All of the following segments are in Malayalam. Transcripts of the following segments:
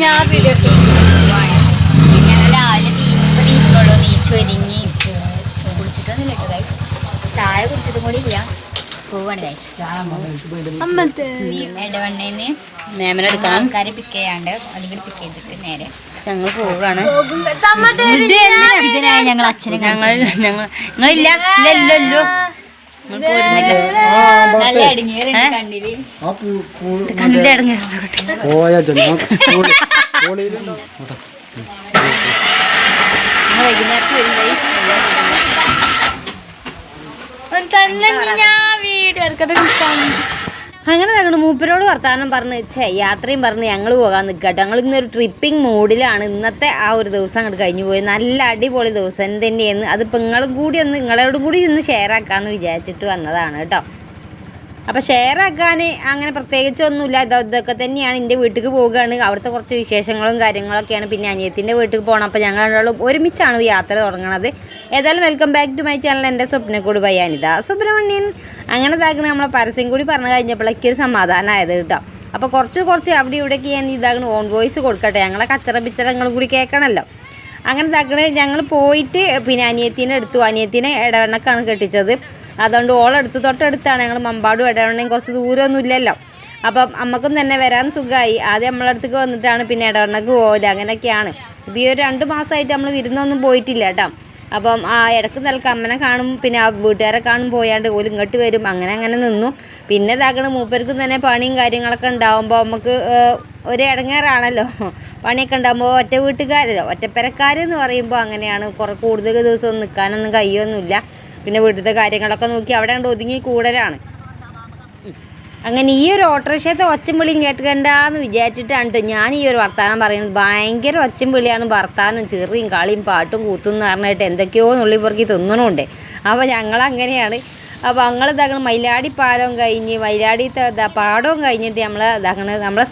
ഞാൻ വീഡിയോ രാവിലെ നീച്ചുള്ളൂ നീച്ചു ഒരുങ്ങി കുടിച്ചിട്ടൊന്നുമില്ല ഗൈസ് ചായ കുടിച്ചിട്ടും കൂടി ഇല്ല പോവാണ് ഗൈസ് ഇടവണ്ണേന്ന് മേമനെടുക്കണം ആൾക്കാരെ പിക്ക് ചെയ്യാണ്ട് അല്ലെങ്കിൽ പിക്ക് ചെയ്തിട്ട് നേരെ ഞങ്ങൾ പോവുകയാണ്. ഇതിനായി ഞങ്ങൾ അച്ഛനെ ഞങ്ങളില്ല നല്ല അടങ്ങിയ കണ്ണില് കണ്ടിട്ട് ഇറങ്ങി അങ്ങനെ ഞങ്ങൾ മൂപ്പരോട് വർത്താനം പറഞ്ഞ് യാത്രയും പറഞ്ഞ് ഞങ്ങൾ പോകാൻ നിൽക്കട്ടെ. ഞങ്ങൾ ഇന്നൊരു ട്രിപ്പിംഗ് മൂഡിലാണ്. ഇന്നത്തെ ആ ഒരു ദിവസം അങ്ങോട്ട് കഴിഞ്ഞു പോയി. നല്ല അടിപൊളി ദിവസം തന്നെയെന്ന് അതിപ്പോൾ നിങ്ങളോടും കൂടി ഒന്ന് ഷെയർ ആക്കാമെന്ന് വിചാരിച്ചിട്ട് വന്നതാണ് കേട്ടോ. അപ്പോൾ ഷെയർ ആക്കാൻ അങ്ങനെ പ്രത്യേകിച്ചൊന്നുമില്ല. ഇതൊക്കെ തന്നെയാണ്. എൻ്റെ വീട്ടിലേക്ക് പോവുകയാണ്. അവിടുത്തെ കുറച്ച് വിശേഷങ്ങളും കാര്യങ്ങളൊക്കെയാണ്. പിന്നെ അനിയത്തിൻ്റെ വീട്ടിൽ പോകണം. അപ്പോൾ ഞങ്ങൾ രണ്ടാളും ഒരുമിച്ചാണ് യാത്ര തുടങ്ങണത്. ഏതായാലും welcome back to my channel. എൻ്റെ സ്വപ്നക്കൂടി ബൈ അനിത സുബ്രഹ്മണ്യൻ. അങ്ങനെ ഇതാക്കണം നമ്മളെ പരസ്യം കൂടി പറഞ്ഞു കഴിഞ്ഞപ്പോഴേക്ക് ഒരു സമാധാനമായത് കേട്ടോ. അപ്പോൾ കുറച്ച് അവിടെ ഇവിടേക്ക് ഞാൻ ഇതാകണം ഓൺ വോയിസ് കൊടുക്കട്ടെ. ഞങ്ങളെ കച്ചറ പിച്ചറങ്ങളും കൂടി കേൾക്കണമല്ലോ. അങ്ങനെ ഇതാക്കണേ ഞങ്ങൾ പോയിട്ട് പിന്നെ അനിയത്തിനെ എടുത്തു. അനിയത്തിനെ ഇടവണ്ണക്കാണ് കെട്ടിച്ചത്. അതുകൊണ്ട് ഓളെടുത്ത് തൊട്ടടുത്താണ്. ഞങ്ങൾ മമ്പാടും ഇടവണ്ണയും കുറച്ച് ദൂരമൊന്നും ഇല്ലല്ലോ. അപ്പം അമ്മക്കും തന്നെ വരാൻ സുഖമായി. ആദ്യം നമ്മളെ അടുത്തേക്ക് വന്നിട്ടാണ് പിന്നെ ഇടവണ്ണക്ക് പോകില്ല. അങ്ങനെയൊക്കെയാണ്. ഇപ്പോൾ ഈ ഒരു 2 മാസമായിട്ട് നമ്മൾ വിരുന്നൊന്നും പോയിട്ടില്ല കേട്ടോ. അപ്പം ആ ഇടയ്ക്ക് നിൽക്കുക അമ്മനെ കാണും പിന്നെ ആ വീട്ടുകാരെ കാണും പോയാണ്ട് ഓല് ഇങ്ങോട്ട് വരും. അങ്ങനെ നിന്നു. പിന്നെ ഇതാക്കണം മൂപ്പർക്കും തന്നെ പണിയും കാര്യങ്ങളൊക്കെ ഉണ്ടാകുമ്പോൾ നമുക്ക് ഒരു ഇടങ്ങേറാണല്ലോ. പണിയൊക്കെ ഉണ്ടാകുമ്പോൾ ഒറ്റ വീട്ടുകാരല്ലോ ഒറ്റപ്പെരക്കാരെന്ന് പറയുമ്പോൾ അങ്ങനെയാണ്. കൂടുതൽ ദിവസം നിൽക്കാനൊന്നും കഴിയൊന്നുമില്ല. പിന്നെ വീട്ടിലത്തെ കാര്യങ്ങളൊക്കെ നോക്കി അവിടെ കൊണ്ട് ഒതുങ്ങി കൂടലാണ്. അങ്ങനെ ഈ ഒരു ഓട്ടോറിക്ഷത്തെ ഒച്ചയും വിളിയും കേട്ടുകണ്ടെന്ന് വിചാരിച്ചിട്ടാണ് ഞാൻ ഈ ഒരു വർത്താനം പറയുന്നത്. ഭയങ്കര ഒച്ചയും വിളിയാണ്. വർത്താനം ചെറിയും കളിയും പാട്ടും കൂത്തും എന്ന് പറഞ്ഞിട്ട് എന്തൊക്കെയോ നുള്ളിപ്പുറക്കി തിന്നണുണ്ട്. അപ്പോൾ ഞങ്ങളങ്ങനെയാണ്. അപ്പോൾ ഞങ്ങൾ ഇതാക്കണം മയിലാടി പാലവും കഴിഞ്ഞ് മയിലാടി പാടവും കഴിഞ്ഞിട്ട് നമ്മൾ ഇതാക്കണ നമ്മളെ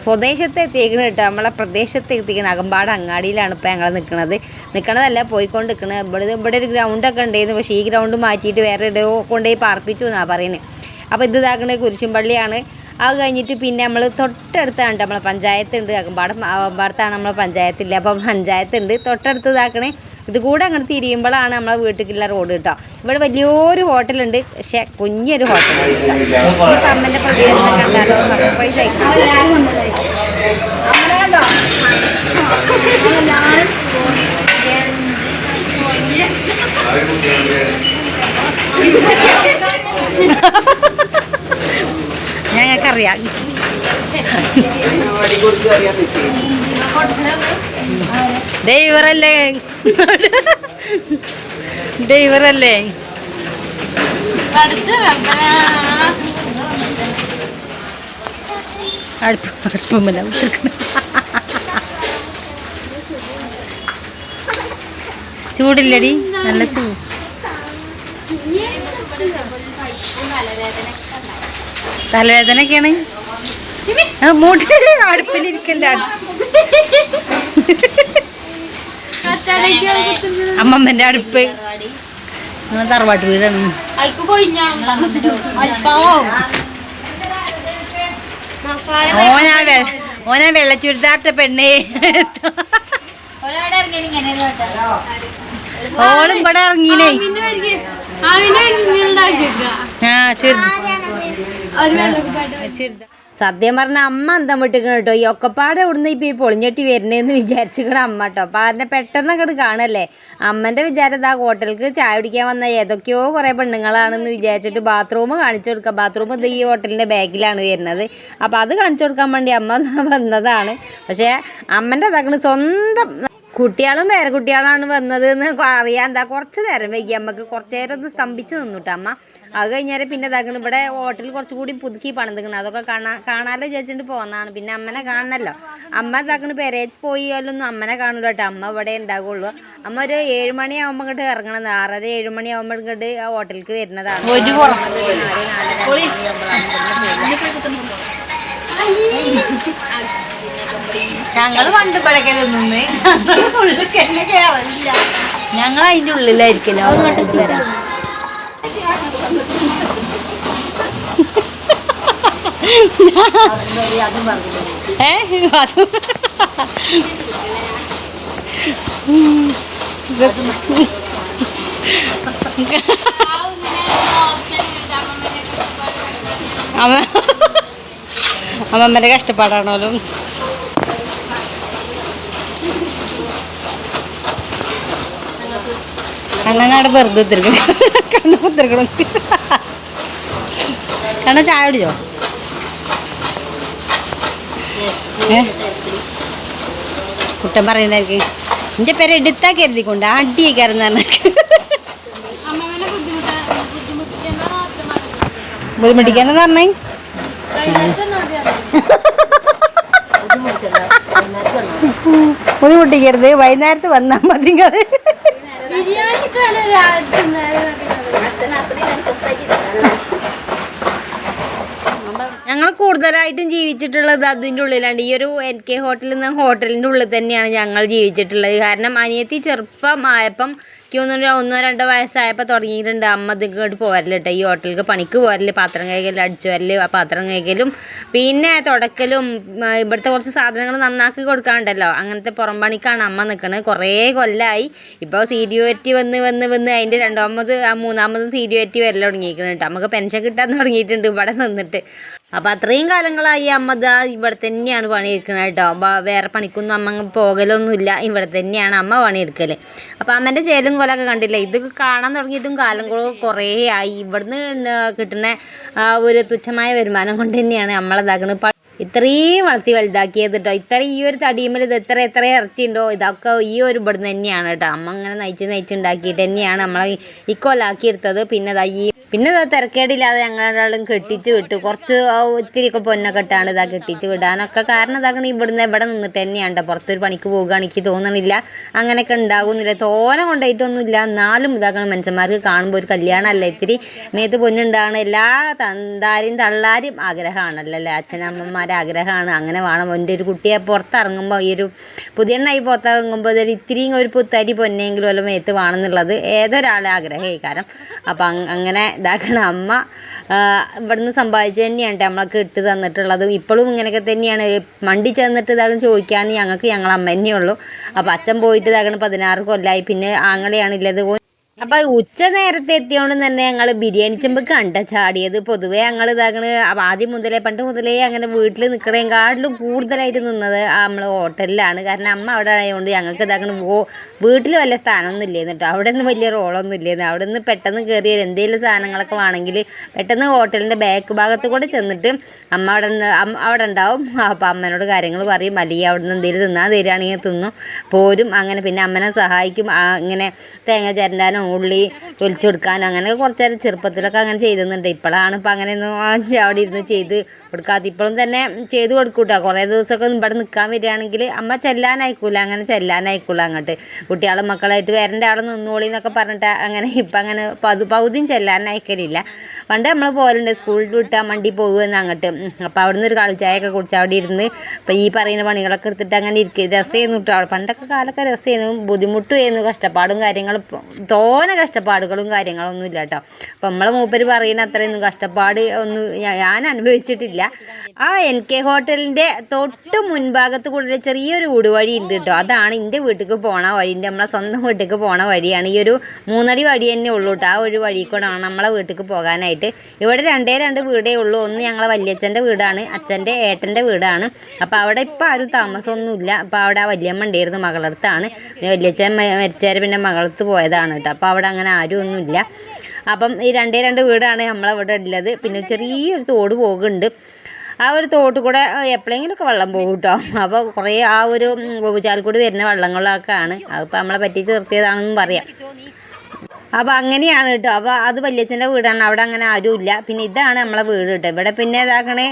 സ്വദേശത്തെ എത്തിക്കണം കേട്ടോ. നമ്മളെ പ്രദേശത്ത് എത്തിക്കണം. അകമ്പാട് അങ്ങാടിയിലാണ് ഇപ്പോൾ ഞങ്ങൾ നിൽക്കണതല്ല പോയിക്കൊണ്ട് നിൽക്കണത്. ഇവിടെ ഒരു ഗ്രൗണ്ടൊക്കെ ഉണ്ടായിരുന്നു. പക്ഷേ ഈ ഗ്രൗണ്ട് മാറ്റിയിട്ട് വേറെ എവിടെയോ കൊണ്ടുപോയി പാർപ്പിച്ചു എന്നാണ് പറയുന്നത്. അപ്പോൾ ഇത് ഇതാക്കണത് കുരിശുംപള്ളിയാണ്. അത് കഴിഞ്ഞിട്ട് പിന്നെ നമ്മൾ തൊട്ടടുത്താണ് നമ്മളെ പഞ്ചായത്തുണ്ട്. അകമ്പാടത്താണ് നമ്മളെ പഞ്ചായത്തില്ല. അപ്പോൾ പഞ്ചായത്തുണ്ട് തൊട്ടടുത്ത് ഇതാക്കണേ. ഇത് കൂടെ അങ്ങോട്ട് തിരിയുമ്പോഴാണ് നമ്മളെ വീട്ടിലേക്കുള്ള റോഡ് കേട്ടോ. ഇവിടെ വലിയൊരു ഹോട്ടലുണ്ട്. പക്ഷേ കുഞ്ഞൊരു ഹോട്ടലുണ്ട് കേട്ടോ. ഈ അമ്മൻ്റെ പ്രതികരണം കണ്ടാലോ സർപ്രൈസ് ആയിക്കണം. ഞങ്ങൾക്കറിയാം ഡ്രൈവറല്ലേ അടുപ്പമല്ല ചൂടില്ലടി നല്ല ചൂട്. തലവേദനയൊക്കെയാണ്. മൂട്ടി അടുപ്പിലിരിക്കണ്ട. അമ്മമ്മന്റെ അടുപ്പ് തറവാട്ട് വീടാണ്. ഓനാ വെള്ളച്ചുരുത്താത്ത പെണ്ണേ. ഓളും ഇവിടെ ഇറങ്ങീനേ. സത്യം പറഞ്ഞ അമ്മ അന്തം വിട്ടിക്കണം കേട്ടോ. ഈ ഒക്കപ്പാടെ ഇവിടുന്ന് ഇപ്പം ഈ പൊളിഞ്ഞെട്ടി വരുന്നതെന്ന് വിചാരിച്ചിക്കണം അമ്മ കേട്ടോ. അപ്പം അതിനെ പെട്ടെന്ന് അങ്ങോട്ട് കാണല്ലേ. അമ്മൻ്റെ വിചാരം ആ ഹോട്ടലിലേക്ക് ചായ കുടിക്കാൻ വന്ന ഏതൊക്കെയോ കുറേ പെണ്ണുങ്ങളാണെന്ന് വിചാരിച്ചിട്ട് ബാത്റൂം കാണിച്ചു കൊടുക്കുക. ബാത്റൂം ഇത് ഈ ഹോട്ടലിൻ്റെ ബാക്കിലാണ് വരുന്നത്. അപ്പോൾ അത് കാണിച്ചു കൊടുക്കാൻ വേണ്ടി അമ്മ വന്നതാണ്. പക്ഷേ അമ്മൻ്റെ അതാക്കണ സ്വന്തം കുട്ടികളും വേറെ കുട്ടികളാണ് വന്നത് എന്ന് അറിയാൻ കുറച്ച് നേരം വൈകി. അമ്മക്ക് കുറച്ച് നേരം ഒന്ന് സ്തംഭിച്ച് നിന്നുട്ടോ അമ്മ. അത് കഴിഞ്ഞാൽ പിന്നെ ഇതാക്കണം ഇവിടെ ഹോട്ടൽ കുറച്ചുകൂടി പുതുക്കി പണിതിക്കണം. അതൊക്കെ കാണാനോ വിചാരിച്ചിട്ട് പോകുന്നതാണ്. പിന്നെ അമ്മനെ കാണണമല്ലോ. അമ്മ ഇതാക്കണം പെരയിൽ പോയാലൊന്നും അമ്മനെ കാണൂല കേട്ടോ. അമ്മ ഇവിടെ ഉണ്ടാകുള്ളൂ. അമ്മ ഒരു 7 മണിയാകുമ്പോൾ ഇങ്ങോട്ട് ഇറങ്ങണം. 6:30 7 മണിയാകുമ്പോൾ ഇങ്ങോട്ട് ആ ഹോട്ടലിലേക്ക് വരുന്നതാണ്. ഞങ്ങൾ പണ്ടുമ്പോഴൊക്കെ നിന്ന് ഞങ്ങൾ അതിൻ്റെ ഉള്ളിലായിരിക്കല്ലോ. അങ്ങോട്ട് വരാം. അമ്മമ്മേൻ്റെ കഷ്ടപ്പാടാണല്ലോ. കണ്ണനാട് വെറുതെ കുത്തിരിക്കണം, കണ്ണ് കുത്തിരിക്കണം. കണ്ണ ചായ കുടിച്ചോ? കുട്ടൻ പറയണ്ടായിരിക്കും എൻ്റെ പേര് എടുത്താ കരുതിക്കൊണ്ട് അടിയേക്കാരെന്ന് പറഞ്ഞ ബുദ്ധിമുട്ടിക്കാനെന്ന് പറഞ്ഞേ. ബുദ്ധിമുട്ടിക്കരുത്, വൈകുന്നേരത്ത് വന്നാൽ മതി. ഞങ്ങൾ കൂടുതലായിട്ടും ജീവിച്ചിട്ടുള്ളത് അതിൻ്റെ ഉള്ളിലാണ്. ഈ ഒരു NK ഹോട്ടലിൽ നിന്ന് ഹോട്ടലിൻ്റെ ഉള്ളിൽ തന്നെയാണ് ഞങ്ങൾ ജീവിച്ചിട്ടുള്ളത്. കാരണം അനിയത്തി ചെറുപ്പമായപ്പം എനിക്ക് ഒന്നോ രണ്ടോ വയസ്സായപ്പോൾ തുടങ്ങിയിട്ടുണ്ട് അമ്മ ഇങ്ങോട്ട് പോരല് കേട്ടോ, ഈ ഹോട്ടലിലേക്ക് പണിക്ക് പോരല്, പാത്രം കഴുകൽ, അടിച്ചു വരല്, പാത്രം കഴുകലും പിന്നെ തുടക്കലും ഇവിടുത്തെ കുറച്ച് സാധനങ്ങൾ നന്നാക്കി കൊടുക്കാണ്ടല്ലോ, അങ്ങനത്തെ പുറം പണിക്കാണ് അമ്മ നിൽക്കുന്നത്. കുറേ കൊല്ലമായി. ഇപ്പോൾ സീരിയോരിറ്റി വന്ന് അതിൻ്റെ മൂന്നാമതും സീരിയോരിറ്റി വരൽ തുടങ്ങിയിരിക്കണം കേട്ടോ. നമുക്ക് പെൻഷൻ കിട്ടാൻ തുടങ്ങിയിട്ടുണ്ട് ഇവിടെ നിന്നിട്ട്. അപ്പോൾ അത്രയും കാലങ്ങളായി അമ്മ ഇവിടെ തന്നെയാണ് പണിയെടുക്കുന്നത് കേട്ടോ. വേറെ പണിക്കൊന്നും അമ്മ പോകലൊന്നുമില്ല, ഇവിടെ തന്നെയാണ് അമ്മ പണിയെടുക്കൽ. അപ്പോൾ അമ്മേൻ്റെ ചേലും കൊലൊക്കെ കണ്ടില്ലേ, ഇത് കാണാൻ തുടങ്ങിയിട്ടും കാലം കുറേ ആയി. ഇവിടുന്ന് കിട്ടുന്ന ഒരു തുച്ഛമായ വരുമാനം കൊണ്ട് തന്നെയാണ് നമ്മളിതാക്കുന്നത്. ഇത്രയും വളർത്തി വലുതാക്കിയത് കേട്ടോ. ഈ ഒരു തടിയുമ്മൽ ഇത് എത്ര ഇറച്ചി ഉണ്ടോ ഇതൊക്കെ ഈ ഒരു ഇവിടുന്ന് തന്നെയാണ് കേട്ടോ. അമ്മ അങ്ങനെ നയിച്ചുണ്ടാക്കിയിട്ട് തന്നെയാണ് നമ്മളെ ഇക്കൊല്ലാക്കിയെടുത്തത്. പിന്നെ തിരക്കേടില്ലാതെ ഞങ്ങളാളും കെട്ടിച്ച് വിട്ടു. കുറച്ച് ഇത്തിരിയൊക്കെ പൊന്നൊക്കെ ഇട്ടാണ് ഇതാ കെട്ടിച്ച് വിടാനൊക്കെ കാരണം ഇതാക്കണം ഇവിടെ നിന്നിട്ട് തന്നെയാണ് കേട്ടോ. പുറത്തൊരു പണിക്ക് പോകുകയാണ് എനിക്ക് തോന്നണില്ല അങ്ങനെയൊക്കെ ഉണ്ടാകുന്നില്ല. തോനെ കൊണ്ടുപോയിട്ടൊന്നുമില്ല, എന്നാലും ഇതാക്കണം മനുഷ്യന്മാർക്ക് കാണുമ്പോൾ ഒരു കല്യാണമല്ല, ഇത്തിരി മേത്ത് പൊന്നുണ്ടാകണം. എല്ലാ തള്ളാരും ആഗ്രഹമാണല്ലോ അല്ലേ, അച്ഛനമ്മമാരുടെ ആഗ്രഹമാണ് അങ്ങനെ വേണം. എൻ്റെ ഒരു കുട്ടിയെ പുറത്തിറങ്ങുമ്പോൾ ഈ ഒരു പുതിയെണ്ണായി പുറത്തിറങ്ങുമ്പോൾ ഇത്തിരിയും ഒരു പുത്തരി പൊന്നെങ്കിലും വല്ല മേത്ത് വേണമെന്നുള്ളത് ഏതൊരാളെ ആഗ്രഹമായി. കാരണം അപ്പം അങ്ങനെ ഇതാക്കണം അമ്മ ഇവിടുന്ന് സമ്പാദിച്ച് തന്നെയാണ് നമ്മളൊക്കെ ഇട്ട് തന്നിട്ടുള്ളതും. ഇപ്പോഴും ഇങ്ങനെയൊക്കെ തന്നെയാണ്. മണ്ടി ചെന്നിട്ട് ഇതാകും ചോദിക്കാൻ ഞങ്ങൾ അമ്മ തന്നെയുള്ളൂ. അപ്പോൾ അച്ഛൻ പോയിട്ട് ഇതാകണം 16 കൊല്ലമായി. പിന്നെ ആങ്ങളെയാണില്ലത്. അപ്പോൾ ഉച്ച നേരത്തെ എത്തിയോണ്ട് തന്നെ ഞങ്ങൾ ബിരിയാണി ചെമ്പ് കണ്ട ചാടിയത്. പൊതുവേ ഞങ്ങൾ ഇതാകണ് ആദ്യം മുതലേ പണ്ട് മുതലേ അങ്ങനെ വീട്ടിൽ നിൽക്കണേക്കാട്ടിലും കൂടുതലായിട്ട് നിന്നത് നമ്മൾ ഹോട്ടലിലാണ്. കാരണം അമ്മ അവിടെ ആയതുകൊണ്ട് ഞങ്ങൾക്ക് ഇതാകണ് വീട്ടിൽ വലിയ സ്ഥാനമൊന്നും ഇല്ലേന്ന് കേട്ടോ. അവിടെ നിന്ന് വലിയ റോളൊന്നും ഇല്ലേന്ന്. അവിടെ നിന്ന് പെട്ടെന്ന് കയറിയ എന്തെങ്കിലും സാധനങ്ങളൊക്കെ വേണമെങ്കിൽ പെട്ടെന്ന് ഹോട്ടലിൻ്റെ ബാക്ക് ഭാഗത്ത് കൂടെ ചെന്നിട്ട് അമ്മ അവിടെ ഉണ്ടാവും. അപ്പോൾ അമ്മേനോട് കാര്യങ്ങൾ പറയും, അല്ലെങ്കിൽ അവിടെ നിന്ന് എന്തെങ്കിലും തിന്നാൻ തരികയാണെങ്കിൽ തിന്നും പോരും. അങ്ങനെ പിന്നെ അമ്മനെ സഹായിക്കും. ഇങ്ങനെ തേങ്ങ ചിരണ്ടാനോ ഉള്ളി തൊലിച്ചു കൊടുക്കാനോ അങ്ങനെയൊക്കെ കുറച്ച് നേരം ചെറുപ്പത്തിലൊക്കെ അങ്ങനെ ചെയ്തിരുന്നുണ്ട്. ഇപ്പോഴാണ് ഇപ്പം അങ്ങനെയൊന്നും അവിടെ ഇരുന്ന് ചെയ്ത് കൊടുക്കാത്ത. ഇപ്പോഴും തന്നെ ചെയ്ത് കൊടുക്കൂട്ടോ. കുറേ ദിവസമൊക്കെ ഇവിടെ നിൽക്കാൻ വരികയാണെങ്കിൽ അമ്മ ചെല്ലാനായിക്കൂല, അങ്ങനെ ചെല്ലാനായിക്കൂല അങ്ങോട്ട്. കുട്ടികളും മക്കളായിട്ട് വരേണ്ട അവിടെ നിന്നോളി എന്നൊക്കെ പറഞ്ഞിട്ട് അങ്ങനെ ഇപ്പം അങ്ങനെ പകുതിയും ചെല്ലാനായിക്കലില്ല. പണ്ട് നമ്മൾ പോലുണ്ട് സ്കൂളിൽ വിട്ടാൽ വണ്ടി പോകുമെന്ന് അങ്ങോട്ട്. അപ്പോൾ അവിടെ നിന്ന് ഒരു കളിച്ചായൊക്കെ കുടിച്ച് അവിടെ ഇരുന്ന് ഇപ്പം ഈ പറയുന്ന പണികളൊക്കെ എടുത്തിട്ട് അങ്ങനെ ഇരിക്കുക. രസമായിരുന്നു കേട്ടോ. പണ്ടൊക്കെ കാലൊക്കെ രസമായിരുന്നു, ബുദ്ധിമുട്ടുമായിരുന്നു, കഷ്ടപ്പാടും കാര്യങ്ങളും. തോനെ കഷ്ടപ്പാടുകളും കാര്യങ്ങളൊന്നും ഇല്ല കേട്ടോ. അപ്പം നമ്മളെ മൂപ്പര് പറയുന്ന അത്രയൊന്നും കഷ്ടപ്പാട് ഒന്നും ഞാൻ അനുഭവിച്ചിട്ടില്ല. ആ NK ഹോട്ടലിൻ്റെ തൊട്ട് മുൻഭാഗത്ത് കൂടെ ചെറിയൊരു ഊടുവഴി ഉണ്ട് കേട്ടോ. അതാണ് എൻ്റെ വീട്ടിലേക്ക് പോണ വഴി, നമ്മളെ സ്വന്തം വീട്ടിലേക്ക് പോണ വഴിയാണ്. ഈ ഒരു 3 അടി വഴി തന്നെ ഉള്ളൂ കേട്ടോ. ആ ഒരു വഴി കൂടെയാണ് നമ്മളെ വീട്ടിലേക്ക് പോകാനായിട്ട്. ഇവിടെ 2 വീടേ ഉള്ളൂ. ഒന്ന് ഞങ്ങളെ വല്യച്ഛൻ്റെ വീടാണ്, അച്ഛൻ്റെ ഏട്ടൻ്റെ വീടാണ്. അപ്പോൾ അവിടെ ഇപ്പോൾ ആരും താമസമൊന്നുമില്ല. അപ്പോൾ അവിടെ ആ വല്യമ്മ ഉണ്ടായിരുന്നു, മകളടുത്താണ്. പിന്നെ വല്യച്ഛൻ മരിച്ചവരെ പിന്നെ മകളടുത്ത് പോയതാണ് കേട്ടോ. അപ്പോൾ അവിടെ അങ്ങനെ ആരും ഒന്നുമില്ല. അപ്പം ഈ 2 വീടാണ് നമ്മളവിടെ ഉള്ളത്. പിന്നെ ചെറിയൊരു തോട് പോകുന്നുണ്ട്. ആ ഒരു തോട്ട് കൂടെ എപ്പോഴെങ്കിലുമൊക്കെ വെള്ളം പോകും കേട്ടോ. അപ്പോൾ കുറേ ആ ഒരു ചാൽക്കൂടി വരുന്ന വെള്ളങ്ങളൊക്കെ ആണ്. അതിപ്പോൾ നമ്മളെ പറ്റിച്ച് നിർത്തിയതാണെന്നും പറയാം. അപ്പോൾ അങ്ങനെയാണ് കേട്ടോ. അപ്പോൾ അത് വല്യച്ഛൻ്റെ വീടാണ്, അവിടെ അങ്ങനെ ആരും ഇല്ല. പിന്നെ ഇതാണ് നമ്മളെ വീട് കേട്ടോ. ഇവിടെ പിന്നെ ഇതാക്കണേ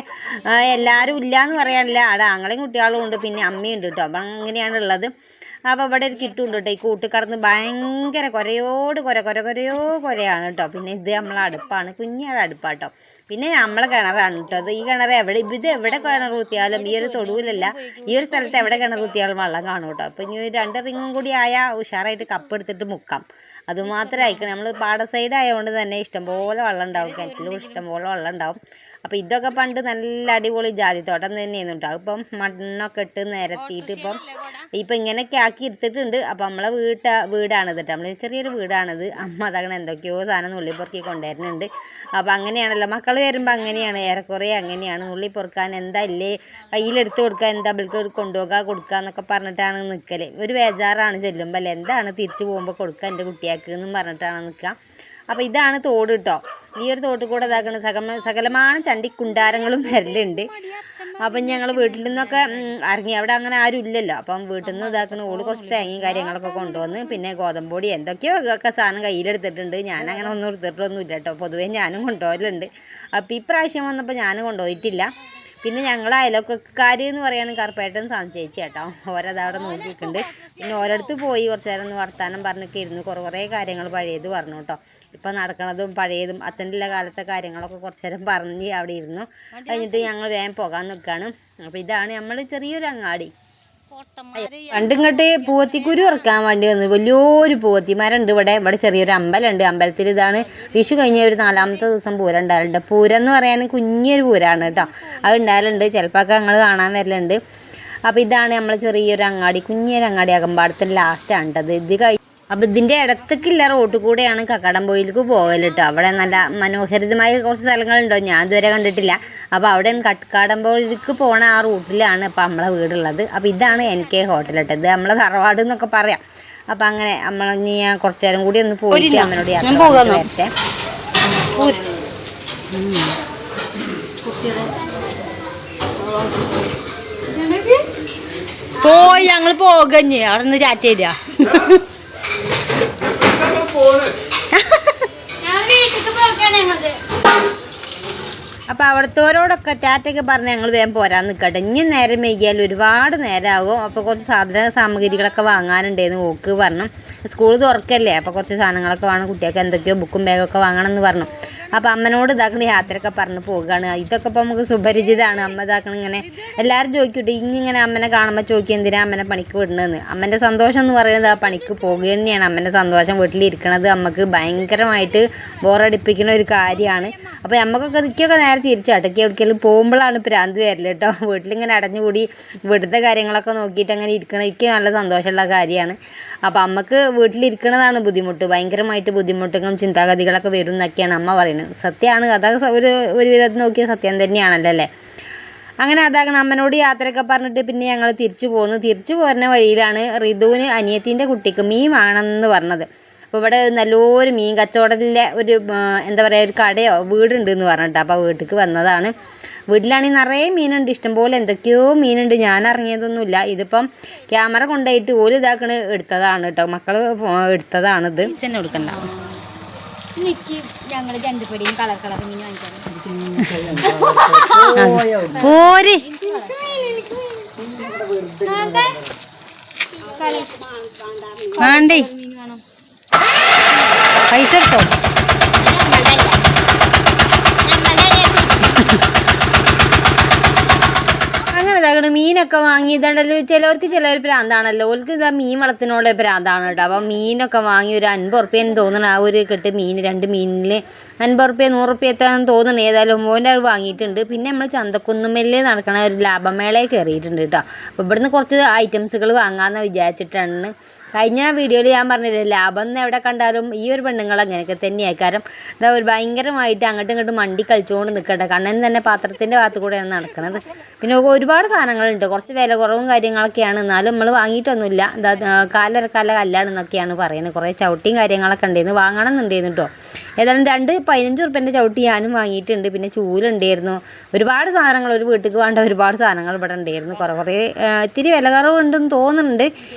എല്ലാവരും ഇല്ല എന്ന് പറയാനില്ല, അവിടെ ആങ്ങളെയും കുട്ടികളും ഉണ്ട്, പിന്നെ അമ്മയുണ്ട് കേട്ടോ. അപ്പം അങ്ങനെയാണ് ഉള്ളത്. അപ്പോൾ ഇവിടെ ഒരു കിട്ടുന്നുണ്ട് കേട്ടോ. ഈ കൂട്ടിക്കടന്ന് ഭയങ്കര കൊരയാണ് കേട്ടോ. പിന്നെ ഇത് നമ്മളെ അടുപ്പാണ്, കുഞ്ഞാടെ അടുപ്പാണ് കേട്ടോ. പിന്നെ നമ്മളെ കിണറാണ് കേട്ടോ. അത് ഈ കിണർ എവിടെ കിണർ കുത്തിയാലും ഈ ഒരു തൊടുവിലല്ല, ഈ ഒരു സ്ഥലത്ത് എവിടെ കിണർ കുത്തിയാലും വെള്ളം കാണും കേട്ടോ. അപ്പോൾ ഇനി 2 റിങ്ങും കൂടി ആയാൽ ഉഷാറായിട്ട് കപ്പ് എടുത്തിട്ട് മുക്കാം. അതുമാത്രം അയക്കണം. നമ്മൾ പാട സൈഡ് ആയതുകൊണ്ട് തന്നെ ഇഷ്ടംപോലെ വെള്ളം ഉണ്ടാവും, കിണറ്റിലും ഇഷ്ടംപോലെ വെള്ളം ഉണ്ടാവും. അപ്പോൾ ഇതൊക്കെ പണ്ട് നല്ല അടിപൊളി ജാതിത്തോട്ടം തന്നെയായിരുന്നു കേട്ടോ. ഇപ്പം മണ്ണൊക്കെ ഇട്ട് നിരത്തിയിട്ട് ഇപ്പം ഇങ്ങനെയൊക്കെ ആക്കി എടുത്തിട്ടുണ്ട്. അപ്പോൾ നമ്മളെ വീടാണിത് കേട്ടോ, നമ്മൾ ചെറിയൊരു വീടാണിത്. അമ്മ അതങ്ങനെ എന്തൊക്കെയോ സാധനം നുള്ളിപ്പൊറുക്കി കൊണ്ടുവരുന്നുണ്ട്. അപ്പോൾ അങ്ങനെയാണല്ലോ മക്കൾ വരുമ്പോൾ അങ്ങനെയാണ്, ഏറെക്കുറെ അങ്ങനെയാണ്. നുള്ളി പൊറുക്കാൻ എന്താ ഇല്ലേ കയ്യിലെടുത്ത് കൊടുക്കുക, എന്താ ബിൽക്ക് കൊടുക്കുക എന്നൊക്കെ പറഞ്ഞിട്ടാണ് നിൽക്കൽ. ഒരു ബേജാറാണ് ചെല്ലുമ്പോൾ അല്ലേ, എന്താണ് തിരിച്ചു പോകുമ്പോൾ കൊടുക്കുക എൻ്റെ കുട്ടിയാൾക്ക് എന്നും പറഞ്ഞിട്ടാണ് നിൽക്കുക. അപ്പോൾ ഇതാണ് തോട് കേട്ടോ. ഈ ഒരു തോട്ടിൽ കൂടെ ഇതാക്കണ സകലமான ചണ്ടിക്കുണ്ടാരങ്ങളും വരലുണ്ട്. അപ്പം ഞങ്ങൾ വീട്ടിൽ നിന്നൊക്കെ ഇറങ്ങി, അവിടെ അങ്ങനെ ആരും ഇല്ലല്ലോ. അപ്പം വീട്ടിൽ നിന്ന് ഇതാക്കണ ഓള് കുറച്ച് തേങ്ങയും കാര്യങ്ങളൊക്കെ കൊണ്ടുവന്ന് പിന്നെ ഗോതമ്പൊടി എന്തൊക്കെയോ ഒക്കെ സാധനം കയ്യിലെടുത്തിട്ടുണ്ട്. ഞാനങ്ങനെ ഒന്നും എടുത്തിട്ടൊന്നുമില്ല കേട്ടോ, പൊതുവേ ഞാനും കൊണ്ടുപോകലുണ്ട്. അപ്പോൾ ഇപ്രാവശ്യം വന്നപ്പോൾ ഞാൻ കൊണ്ടുപോയിട്ടില്ല. പിന്നെ ഞങ്ങൾ അയലൊക്കെക്കാർ എന്ന് പറയുകയാണെങ്കിൽ കറുപ്പേട്ടൻ സംശയിച്ചു കേട്ടോ, ഓരതവിടെ നോക്കിയിട്ടുണ്ട്. പിന്നെ ഓരോരുത്ത് പോയി കുറച്ച് നേരം ഒന്ന് വർത്താനം പറഞ്ഞൊക്കെ ഇരുന്ന് കുറേ കാര്യങ്ങൾ പഴയത് പറഞ്ഞു കേട്ടോ. ഇപ്പം നടക്കണതും പഴയതും അച്ഛൻ്റെ കാലത്തെ കാര്യങ്ങളൊക്കെ കുറച്ച് നേരം പറഞ്ഞ് അവിടെ ഇരുന്നു. കഴിഞ്ഞിട്ട് ഞങ്ങൾ വേഗം പോകാൻ നിൽക്കുകയാണ്. അപ്പോൾ ഇതാണ് നമ്മൾ ചെറിയൊരു അങ്ങാടി. പണ്ടിങ്ങോട്ട് പൂവത്തിക്കുരു ഇറക്കാൻ വേണ്ടി വന്നു. വലിയൊരു പൂവത്തിമാരുണ്ട് ഇവിടെ ചെറിയൊരു അമ്പലമുണ്ട്. അമ്പലത്തിൽ ഇതാണ് വിഷു കഴിഞ്ഞ ഒരു 4ാമത്തെ ദിവസം പൂരം ഉണ്ടാകലുണ്ട്. പൂരം എന്ന് പറയാൻ കുഞ്ഞൊരു പൂരമാണ് കേട്ടോ, അത് ഉണ്ടാകലുണ്ട്. ചിലപ്പോൾ ഞങ്ങൾ കാണാൻ വരലുണ്ട്. അപ്പോൾ ഇതാണ് നമ്മൾ ചെറിയൊരു അങ്ങാടി, കുഞ്ഞൊരു അങ്ങാടി, അകമ്പാടത്തിന് ലാസ്റ്റാണ് കേട്ടത്. ഇത് അപ്പോൾ ഇതിൻ്റെ ഇടത്തേക്കില്ല റോട്ടിൽ കൂടെയാണ് കക്കാടംപൊയിലേക്ക് പോകൽ കേട്ടോ. അവിടെ നല്ല മനോഹരിതമായ കുറച്ച് സ്ഥലങ്ങളുണ്ടോ, ഞാൻ ഇതുവരെ കണ്ടിട്ടില്ല. അപ്പോൾ അവിടെ കക്കാടംപൊയിലേക്ക് പോണ ആ റൂട്ടിലാണ് ഇപ്പോൾ നമ്മളെ വീടുള്ളത്. അപ്പോൾ ഇതാണ് NK ഹോട്ടൽ കേട്ടോ, ഇത് നമ്മളെ തറവാട് എന്നൊക്കെ പറയാം. അപ്പോൾ അങ്ങനെ ഞാൻ കുറച്ച് നേരം കൂടി ഒന്ന് പോയിട്ട് അമ്മനോട് യാത്ര വരട്ടെ. പോയി ഞങ്ങൾ പോകഞ്ഞ് അവിടെ നിന്ന് ചാറ്റ് ചെയ്ത. അപ്പോൾ അവിടുത്തോരോടൊക്കെ ടാറ്റൊക്കെ പറഞ്ഞ് ഞങ്ങൾ വേഗം പോരാൻ നിൽക്കട്ടെ, ഇനി നേരം വൈകിയാൽ ഒരുപാട് നേരമാകും. അപ്പോൾ കുറച്ച് സാമഗ്രികളൊക്കെ വാങ്ങാനുണ്ടായിരുന്നു. ഓക്ക് പറഞ്ഞു സ്കൂൾ തുറക്കല്ലേ, അപ്പോൾ കുറച്ച് സാധനങ്ങളൊക്കെ വേണം, കുട്ടികൾക്ക് എന്തൊക്കെയോ ബുക്കും ബാഗൊക്കെ വാങ്ങണം എന്ന് പറഞ്ഞു. അപ്പോൾ അമ്മനോട് ഇതാക്കണ യാത്രയൊക്കെ പറഞ്ഞ് പോകുകയാണ്. ഇതൊക്കെ ഇപ്പോൾ നമുക്ക് സുപരിചിതമാണ്. അമ്മ ഇതാക്കണം ഇങ്ങനെ എല്ലാവരും ചോദിക്കട്ടെ, ഇങ്ങനെ അമ്മനെ കാണുമ്പോൾ ചോദിക്കുക എന്തിനാ അമ്മനെ പണിക്ക് വിടണമെന്ന്. അമ്മൻ്റെ സന്തോഷം എന്ന് പറയുന്നത് ആ പണിക്ക് പോകുക തന്നെയാണ്. അമ്മൻ്റെ സന്തോഷം വീട്ടിലിരിക്കണത് അമ്മക്ക് ഭയങ്കരമായിട്ട് ബോറടിപ്പിക്കുന്ന ഒരു കാര്യമാണ്. അപ്പോൾ നമുക്കൊക്കെ നിൽക്കൊക്കെ നേരെ തിരിച്ചാട്ടൊക്കെ എവിടേക്കെങ്കിലും പോകുമ്പോഴാണ് ഭ്രാന്ത് വരല് കേട്ടോ. വീട്ടിലിങ്ങനെ അടഞ്ഞുകൂടി വീട്ടിലത്തെ കാര്യങ്ങളൊക്കെ നോക്കിയിട്ട് അങ്ങനെ ഇരിക്കണം, എനിക്ക് നല്ല സന്തോഷമുള്ള കാര്യമാണ്. അപ്പോൾ അമ്മക്ക് വീട്ടിലിരിക്കണതാണ് ബുദ്ധിമുട്ട്, ഭയങ്കരമായിട്ട് ബുദ്ധിമുട്ടുകളും ചിന്താഗതികളൊക്കെ വരും എന്നൊക്കെയാണ് അമ്മ പറയുന്നത്. സത്യമാണ്, അതൊക്കെ ഒരു വിധത്തിൽ നോക്കിയ സത്യം തന്നെയാണല്ലോ അല്ലേ. അങ്ങനെ അതാകണം അമ്മനോട് യാത്രയൊക്കെ പറഞ്ഞിട്ട് പിന്നെ ഞങ്ങൾ തിരിച്ചു പോരുന്ന വഴിയിലാണ് റിതുവിന് അനിയത്തിൻ്റെ കുട്ടിക്ക് മീൻ വേണമെന്ന് പറഞ്ഞത്. അപ്പോൾ ഇവിടെ നല്ലൊരു മീൻ കച്ചവടത്തിലെ ഒരു എന്താ പറയുക ഒരു കടയോ വീടുണ്ട് എന്ന് പറഞ്ഞിട്ട് അപ്പോൾ വീട്ടിലേക്ക് വന്നതാണ്. വീട്ടിലാണെങ്കിൽ നിറയെ മീനുണ്ട്, ഇഷ്ടംപോലെ എന്തൊക്കെയോ മീനുണ്ട്, ഞാൻ ഇറങ്ങിയതൊന്നുമില്ല. ഇതിപ്പം ക്യാമറ കൊണ്ടുപോയിട്ട് ഓല് എടുത്തതാണ് കേട്ടോ, മക്കൾ എടുത്തതാണിത്. തന്നെ കൊടുക്കണ്ട ഞങ്ങൾ രണ്ടുപടിയും കളർ മീൻ പോര് വേണ്ടേ പൈസ എടുത്തോ. അങ്ങനെ ഇതാകണം മീനൊക്കെ വാങ്ങി ഇതാണ്ടല്ലോ. ചിലർ ഭ്രാന്താണല്ലോ, ഓർക്ക് ഇതാ മീൻ വളത്തിനോട് ഭ്രാന്താണ് കേട്ടോ. അപ്പോൾ മീനൊക്കെ വാങ്ങി ഒരു 50 ഉറുപ്പ്യെന്ന് തോന്നണം ആ ഒരു കെട്ട് മീൻ, 2 മീനിൽ 50 ഉറുപ്പ്യ 100 ഉറുപ്പ്യ എത്താന്ന് തോന്നണം. ഏതായാലും മോൻ്റെ അത് വാങ്ങിയിട്ടുണ്ട്. പിന്നെ നമ്മൾ ചന്തക്കുന്നുമേലെ നടക്കണ ഒരു ലാഭമേളയിൽ കയറിയിട്ടുണ്ട് കേട്ടോ. അപ്പോൾ ഇവിടുന്ന് കുറച്ച് ഐറ്റംസുകൾ വാങ്ങാമെന്ന് വിചാരിച്ചിട്ടാണ്. കഴിഞ്ഞ വീഡിയോയിൽ ഞാൻ പറഞ്ഞില്ലേ, ലാഭം എന്ന് എവിടെ കണ്ടാലും ഈ ഒരു പെണ്ണുങ്ങൾ അങ്ങനെയൊക്കെ തന്നെയായി. കാരണം എന്താ ഒരു ഭയങ്കരമായിട്ട് അങ്ങോട്ടും ഇങ്ങോട്ടും മണ്ടി കളിച്ചുകൊണ്ട് നിൽക്കട്ടെ. കണ്ണൻ തന്നെ പാത്രത്തിൻ്റെ ഭാഗത്ത് കൂടെയാണ് നടക്കുന്നത്. പിന്നെ ഒരുപാട് സാധനങ്ങളുണ്ട്, കുറച്ച് വില കുറവും കാര്യങ്ങളൊക്കെയാണ്, എന്നാലും നമ്മൾ വാങ്ങിയിട്ടൊന്നുമില്ല. എന്താ കാലിറക്കാല കല്ലാണെന്നൊക്കെയാണ് പറയുന്നത്. കുറേ ചവിട്ടിയും കാര്യങ്ങളൊക്കെ ഉണ്ടായിരുന്നു, വാങ്ങണം എന്നുണ്ടായിരുന്നു കേട്ടോ. ഏതായാലും 15 ഉറുപ്പ്യൻ്റെ ചവിട്ടി ഞാനും വാങ്ങിയിട്ടുണ്ട്. പിന്നെ ചൂലുണ്ടായിരുന്നു, ഒരുപാട് സാധനങ്ങൾ, ഒരു വീട്ടിലേക്ക് വേണ്ട ഒരുപാട് സാധനങ്ങൾ ഇവിടെ ഉണ്ടായിരുന്നു. കുറേ ഇത്തിരി വില കുറവുണ്ടെന്ന് തോന്നുന്നുണ്ട്.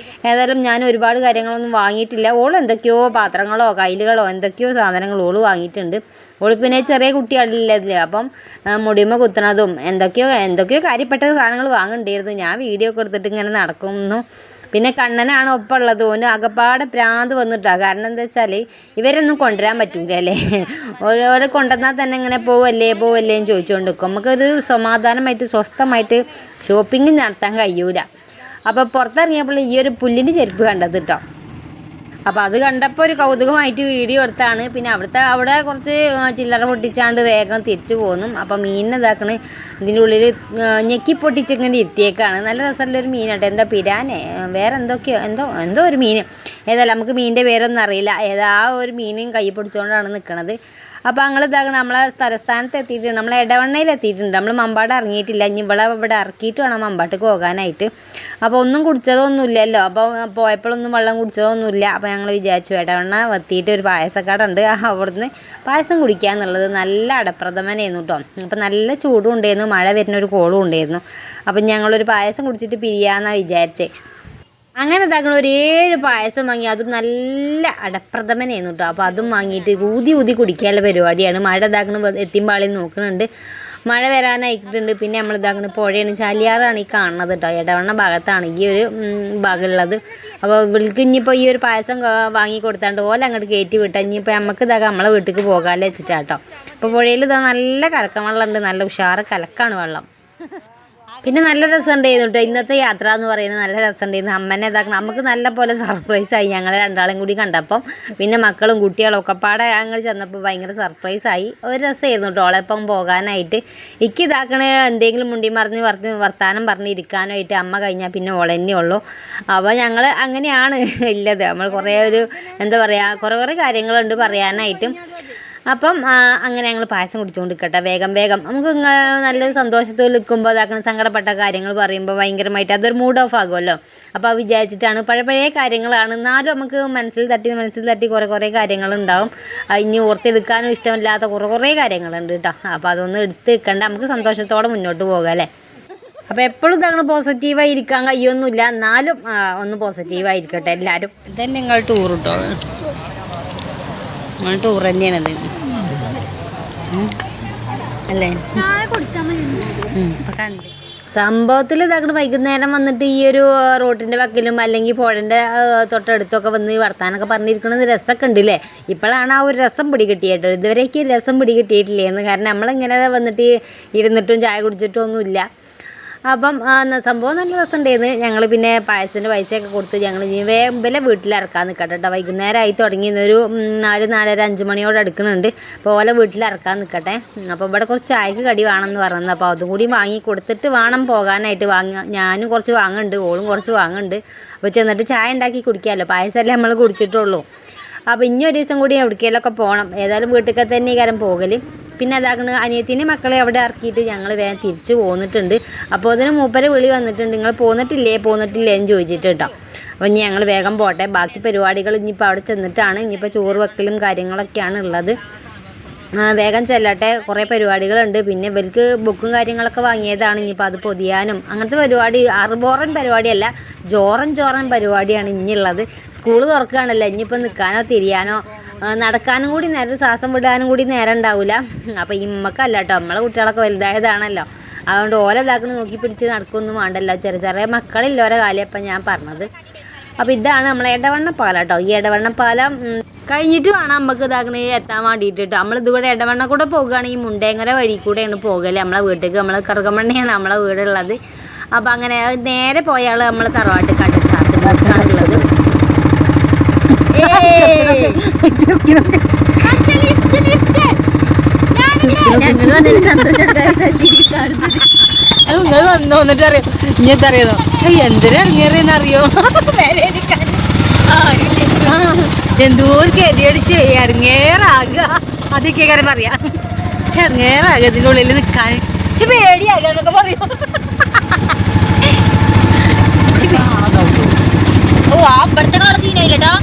ഏതായാലും ഞാൻ ഒരുപാട് കാര്യങ്ങളൊന്നും വാങ്ങിയിട്ടില്ല. ഓൾ എന്തൊക്കെയോ പാത്രങ്ങളോ കയ്യിലുകളോ എന്തൊക്കെയോ സാധനങ്ങൾ ഓള് വാങ്ങിയിട്ടുണ്ട്. ഓൾ പിന്നെ ചെറിയ കുട്ടികളില്ല, അപ്പം മുടിമ കുത്തണതും എന്തൊക്കെയോ കാര്യപ്പെട്ട സാധനങ്ങൾ വാങ്ങണ്ടായിരുന്നു. ഞാൻ വീഡിയോ ഒക്കെ എടുത്തിട്ട് ഇങ്ങനെ നടക്കുന്നു. പിന്നെ കണ്ണനാണ് ഒപ്പമുള്ളത്, ഓന് അകപ്പാടെ പ്രാന്ത് വന്നിട്ടാണ്. കാരണം എന്താ വെച്ചാൽ ഇവരൊന്നും കൊണ്ടുവരാൻ പറ്റൂല അല്ലേ, ഓരോ കൊണ്ടുവന്നാൽ തന്നെ ഇങ്ങനെ പോവല്ലേ എന്ന് ചോദിച്ചുകൊണ്ട് നിൽക്കും. നമുക്കൊരു സമാധാനമായിട്ട് സ്വസ്ഥമായിട്ട് ഷോപ്പിംഗ് നടത്താൻ കഴിയൂല. അപ്പോൾ പുറത്തിറങ്ങിയപ്പോൾ ഈ ഒരു പുല്ലിൻ്റെ ചെരുപ്പ് കണ്ടത് കേട്ടോ. അപ്പോൾ അത് കണ്ടപ്പോൾ ഒരു കൗതുകമായിട്ട് വീഡിയോ എടുത്താണ്. പിന്നെ അവിടെ കുറച്ച് ചില്ലറ പൊട്ടിച്ചാണ്ട് വേഗം തിരിച്ചു പോന്നു. അപ്പോൾ മീനിനെ ഇതാക്കണ് ഇതിൻ്റെ ഉള്ളിൽ ഞെക്കി പൊട്ടിച്ചിങ്ങനെ ഇരുത്തിയേക്കാണ്. നല്ല രസമുള്ളൊരു മീനാട്ടോ. എന്താ പിരാനെ വേറെ എന്തൊക്കെയോ എന്തോ ഒരു മീൻ, ഏതായാലും നമുക്ക് മീനിൻ്റെ പേരൊന്നും അറിയില്ല. ഏതാ ഒരു മീനും കൈ പിടിച്ചുകൊണ്ടാണ് നിൽക്കുന്നത്. അപ്പോൾ ഞങ്ങൾ ഇതാക്കണം നമ്മളെ സ്ഥലസ്ഥാനത്ത് എത്തിയിട്ടുണ്ട്, നമ്മളെ ഇടവണ്ണയിൽ എത്തിയിട്ടുണ്ട്. നമ്മൾ മമ്പാട് ഇറങ്ങിയിട്ടില്ല, ഇനി ഇവിടെ ഇറക്കിയിട്ട് വേണം മമ്പാട്ടേക്ക് പോകാനായിട്ട്. അപ്പോൾ ഒന്നും കുടിച്ചതൊന്നുമില്ലല്ലോ, അപ്പോൾ പോയപ്പോഴൊന്നും വെള്ളം കുടിച്ചതൊന്നുമില്ല. അപ്പോൾ ഞങ്ങൾ വിചാരിച്ചു ഇടവണ്ണ എത്തിയിട്ട് ഒരു പായസക്കട ഉണ്ട്, അവിടുന്ന് പായസം കുടിക്കുക എന്നുള്ളത് നല്ല അടപ്രഥമനായിരുന്നു കേട്ടോ. അപ്പോൾ നല്ല ചൂടും ഉണ്ടായിരുന്നു, മഴ വരുന്ന ഒരു കോളും ഉണ്ടായിരുന്നു. അപ്പം ഞങ്ങളൊരു പായസം കുടിച്ചിട്ട് പിരിയാമെന്നാണ് വിചാരിച്ചേ. അങ്ങനെ ഇതാക്കണം ഒരു 7 പായസം വാങ്ങി, അതും നല്ല അടപ്രഥമനായിരുന്നു കേട്ടോ. അപ്പോൾ അതും വാങ്ങിയിട്ട് ഊതി കുടിക്കാനുള്ള പരിപാടിയാണ്. മഴ ഇതാക്കണം എത്തിമ്പാളിൽ നോക്കുന്നുണ്ട്, മഴ വരാനായിട്ടുണ്ട്. പിന്നെ നമ്മൾ ഇതാക്കണം പുഴയാണ്, ചാലിയാറാണ് ഈ കാണുന്നത് കേട്ടോ. ഇടവണ്ണ ഭാഗത്താണ് ഈ ഒരു ഭാഗമുള്ളത്. അപ്പോൾ ഇവൾക്ക് ഇനിയിപ്പോൾ ഈ ഒരു പായസം വാങ്ങി കൊടുത്താണ്ട് ഓല അങ്ങോട്ട് കയറ്റി വിട്ടാൽ ഇനിയിപ്പോൾ നമുക്ക് ഇതാക്കാം നമ്മളെ വീട്ടിലേക്ക് പോകാമല്ലോ വെച്ചിട്ടാട്ടോ. അപ്പോൾ പുഴയിൽ ഇതാ നല്ല കലക്കം വെള്ളമുണ്ട്, നല്ല ഉഷാറ് കലക്കാണ് വെള്ളം. പിന്നെ നല്ല രസമുണ്ടായിരുന്നു കേട്ടോ. ഇന്നത്തെ യാത്ര എന്ന് പറയുന്നത് നല്ല രസമുണ്ടായിരുന്നു. അമ്മനെ ഇതാക്കണം നമുക്ക് നല്ല പോലെ സർപ്രൈസായി ഞങ്ങൾ രണ്ടാളും കൂടി കണ്ടപ്പം. പിന്നെ മക്കളും കുട്ടികളും ഒക്കെ പാടെ ഞങ്ങൾ ചെന്നപ്പോൾ ഭയങ്കര സർപ്രൈസായി. ഒരു രസമായിരുന്നു കേട്ടോ ഓളെപ്പം പോകാനായിട്ട്. എനിക്ക് ഇതാക്കണേ എന്തെങ്കിലും മുണ്ടി മറിഞ്ഞ് വർത്താനം പറഞ്ഞിരിക്കാനായിട്ട് അമ്മ കഴിഞ്ഞാൽ പിന്നെ ഓളന്നെ ഉള്ളൂ. അപ്പോൾ ഞങ്ങൾ അങ്ങനെയാണ് ഉള്ളത്. നമ്മൾ കുറേ എന്താ പറയുക കുറേ കാര്യങ്ങളുണ്ട് പറയാനായിട്ടും. അപ്പം അങ്ങനെ ഞങ്ങൾ പായസം കുടിച്ചുകൊണ്ടിരിക്കട്ടെ വേഗം നമുക്ക് നല്ലൊരു സന്തോഷത്തിൽ നിൽക്കുമ്പോൾ അതാക്കണം സങ്കടപ്പെട്ട കാര്യങ്ങൾ പറയുമ്പോൾ ഭയങ്കരമായിട്ട് അതൊരു മൂഡ് ഓഫ് ആകുമല്ലോ. അപ്പോൾ അത് വിചാരിച്ചിട്ടാണ് പഴയ കാര്യങ്ങളാണ്, എന്നാലും നമുക്ക് മനസ്സിൽ തട്ടി കുറേ കാര്യങ്ങളുണ്ടാവും. ഇനി ഓർത്തെടുക്കാനും ഇഷ്ടമില്ലാത്ത കുറേ കാര്യങ്ങളുണ്ട് കേട്ടോ. അപ്പോൾ അതൊന്നും എടുത്ത് വെക്കണ്ട, നമുക്ക് സന്തോഷത്തോടെ മുന്നോട്ട് പോകാം അല്ലേ. അപ്പോൾ എപ്പോഴും ഇതങ്ങനെ പോസിറ്റീവായി ഇരിക്കാൻ കഴിയൊന്നുമില്ല, എന്നാലും ഒന്ന് പോസിറ്റീവായിരിക്കട്ടെ എല്ലാവരും. ഇതന്നെ നിങ്ങൾ ടൂർ കിട്ടോ, നമ്മൾ ടൂർ തന്നെയാണത് അല്ലേ. കണ്ട് സംഭവത്തിൽ ഇതാക്കണം വൈകുന്നേരം വന്നിട്ട് ഈ ഒരു റോഡിൻ്റെ വക്കിലും അല്ലെങ്കിൽ പുഴൻ്റെ തൊട്ടടുത്തൊക്കെ വന്ന് വർത്താനൊക്കെ പറഞ്ഞിരിക്കുന്നത് രസമൊക്കെ ഉണ്ട് അല്ലേ. ഇപ്പോഴാണ് ആ ഒരു രസം പിടികിട്ടിയിട്ട്, ഇതുവരേക്ക് രസം പിടികിട്ടിയിട്ടില്ലേന്ന്. കാരണം നമ്മളിങ്ങനെ വന്നിട്ട് ഇരുന്നിട്ടും ചായ കുടിച്ചിട്ടും ഒന്നുമില്ല. അപ്പം സംഭവം നല്ല രസമുണ്ടായിരുന്നു. ഞങ്ങൾ പിന്നെ പായസത്തിൻ്റെ പൈസയൊക്കെ കൊടുത്ത് ഞങ്ങൾ വേഗം വീട്ടിലിറക്കാൻ നിൽക്കട്ടെ കേട്ടോ. വൈകുന്നേരമായി തുടങ്ങി ഒരു 4, 4:30, 5 മണിയോട് അടുക്കുന്നുണ്ട്. അപ്പോൾ ഓലെ വീട്ടിലിറക്കാൻ നിൽക്കട്ടെ. അപ്പോൾ ഇവിടെ കുറച്ച് ചായക്ക് കടി വേണമെന്ന് പറഞ്ഞത്, അപ്പോൾ അതും കൂടി വാങ്ങി കൊടുത്തിട്ട് വേണം പോകാനായിട്ട്. ഞാനും കുറച്ച് വാങ്ങുന്നുണ്ട്, ഓളും കുറച്ച് വാങ്ങുന്നുണ്ട്. അപ്പോൾ ചെന്നിട്ട് ചായ ഉണ്ടാക്കി കുടിക്കാമല്ലോ, പായസമല്ലേ നമ്മൾ കുടിച്ചിട്ടുള്ളൂ. അപ്പോൾ ഇനി ഒരു ദിവസം കൂടി എവിടേക്കെങ്കിലുമൊക്കെ പോകണം. ഏതായാലും വീട്ടിൽ തന്നെ ഈ കാര്യം പോകൽ. പിന്നെ അതാക്കണ അനിയത്തിൻ്റെ മക്കളെ അവിടെ ഇറക്കിയിട്ട് ഞങ്ങൾ വേഗം തിരിച്ച് പോന്നിട്ടുണ്ട്. അപ്പോൾ അതിന് മൂപ്പരെ വിളി വന്നിട്ടുണ്ട്, നിങ്ങൾ പോന്നിട്ടില്ലേ എന്ന് ചോദിച്ചിട്ട് കേട്ടോ. അപ്പോൾ ഇനി ഞങ്ങൾ വേഗം പോട്ടെ, ബാക്കി പരിപാടികൾ ഇനിയിപ്പോൾ അവിടെ ചെന്നിട്ടാണ്. ഇനിയിപ്പോൾ ചോറ് വെക്കലും കാര്യങ്ങളൊക്കെയാണ് ഉള്ളത്. വേഗം ചെല്ലട്ടെ, കുറേ പരിപാടികളുണ്ട്. പിന്നെ ഇവർക്ക് ബുക്കും കാര്യങ്ങളൊക്കെ വാങ്ങിയതാണ്, ഇനിയിപ്പോൾ അത് പൊതിയാനും അങ്ങനത്തെ പരിപാടി. അറുബോറൻ പരിപാടിയല്ല, ജോറൻ പരിപാടിയാണ് ഇനിയുള്ളത്. സ്കൂൾ തുറക്കുകയാണല്ലോ, ഇനിയിപ്പോൾ നിൽക്കാനോ തിരിയാനോ നടക്കാനും കൂടി നേരം, ശ്വാസം വിടാനും കൂടി നേരം ഉണ്ടാവില്ല. അപ്പോൾ ഇമ്മക്കല്ല കേട്ടോ, നമ്മളെ കുട്ടികളൊക്കെ വലുതായതാണല്ലോ. അതുകൊണ്ട് ഓല ഇതാക്കുന്ന നോക്കി പിടിച്ച് നടക്കൊന്നും വേണ്ടല്ലോ, ചെറിയ മക്കളില്ല ഓരോ കാലം അപ്പം ഞാൻ പറഞ്ഞത്. അപ്പോൾ ഇതാണ് നമ്മളെ ഇടവണ്ണപ്പാലം കേട്ടോ. ഈ ഇടവണ്ണപ്പാലം കഴിഞ്ഞിട്ട് വേണം നമുക്ക് ഇതാക്കണ എത്താൻ വേണ്ടിയിട്ട് കേട്ടോ. നമ്മൾ ഇതുകൂടെ ഇടവണ്ണ കൂടെ പോകുകയാണെങ്കിൽ മുണ്ടേങ്ങര വഴി കൂടെയാണ് പോകല് നമ്മളെ വീട്ടിലേക്ക്. നമ്മൾ കറുകമണ്ണയാണ് നമ്മളെ വീടുള്ളത്. അപ്പോൾ അങ്ങനെ നേരെ പോയാൽ നമ്മൾ തറവാട്ട് കടച്ചാട്ടുള്ളത്. നിങ്ങൾ വന്നിട്ട് അറിയോ ഇങ്ങനത്തെ അറിയാമോ എന്തിനാ ഇറങ്ങിയറിയെന്നറിയോ, എന്തോ ഒരു കെതിയടിച്ച് ഇറങ്ങേറാകുക. അതൊക്കെ കാര്യം പറയാ, ഇറങ്ങേറാകുക ഇതിൻ്റെ ഉള്ളിൽ നിൽക്കാൻ പേടിയാകുക എന്നൊക്കെ പറയും. ഓ അപ്പഴത്തെ കാട് സീനായില്ലേട്ടാ,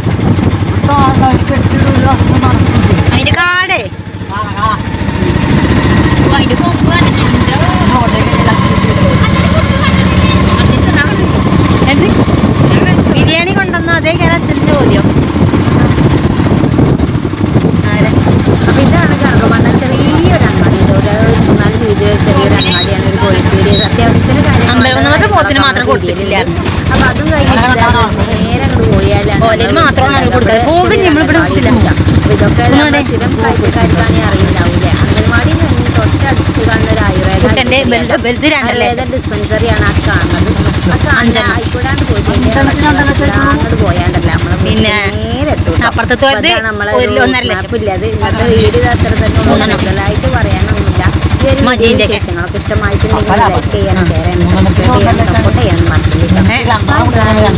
അതിന്റെ കാടേ അതിന്റെ കൊമ്പ് ബിരിയാണി കൊണ്ടുവന്നോ അതേ കയറാൻ അച്ഛൻ്റെ ചോദ്യം. അപ്പം ഇതാണ് കറുകമണ്ണ ചെറിയൊരു അങ്ങാടി, ഒരു 3-4 വീട് ചെറിയൊരു അങ്ങാടിയാണ്. ഒരു കോഴിപ്പീടിയ അത്യാവശ്യത്തിന് കാര്യങ്ങൾ പോത്തിന് മാത്രം കൊടുത്തിട്ടില്ല. അപ്പം അതും കഴിഞ്ഞിട്ട് നേരെ അങ്ങോട്ട് പോയാലും മാത്രമാണ് കൊടുത്തത്. പോകും നമ്മളിവിടെ അപ്പം ഇതൊക്കെ സ്ഥിരം കാഴ്ചക്കാർക്കാണെങ്കിൽ അറിയില്ലാവൂലേ. അംഗൻവാടി കഴിഞ്ഞ് തൊട്ടടുത്ത് കാണുന്ന ഒരു ആയുർവേദ ഡിസ്പെൻസറിയാണ് ആ കാണുന്നത്. ആയിക്കൂടാണ്ട് പോയിട്ട് അങ്ങോട്ട് പോയാണ്ടല്ല നമ്മള് പിന്നെ നേരെ എത്തും. അപ്പുറത്തെ നമ്മളെ 1.5 ലക്ഷം ഇല്ലാതെ ഇന്നത്തെ വീഡിയോ അത്ര തന്നെ കൂടുതലായിട്ട് പറയാനൊന്നുമില്ല. ഈ ഒരു വിശേഷങ്ങളൊക്കെ ഇഷ്ടമായിട്ടുണ്ടെങ്കിൽ ലൈക്ക് ചെയ്യാനും ഷെയർ ചെയ്യാനും സബ്സ്ക്രൈബ് ചെയ്യാനും സപ്പോർട്ട് ചെയ്യാനും മറക്കില്ല.